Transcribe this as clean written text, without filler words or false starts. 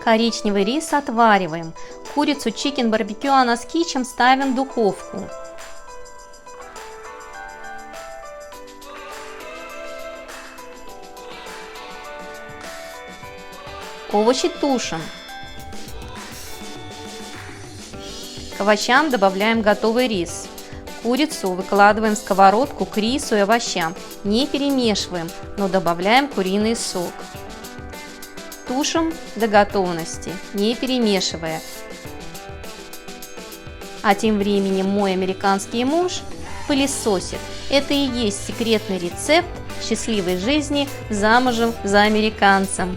Коричневый рис отвариваем. Курицу Chicken Barbecue Anna's Kitchen ставим в духовку. Овощи тушим. К овощам добавляем готовый рис. Курицу выкладываем в сковородку к рису и овощам. Не перемешиваем, но добавляем куриный сок. Тушим до готовности, не перемешивая. А тем временем мой американский муж пылесосит. Это и есть секретный рецепт счастливой жизни замужем за американцем.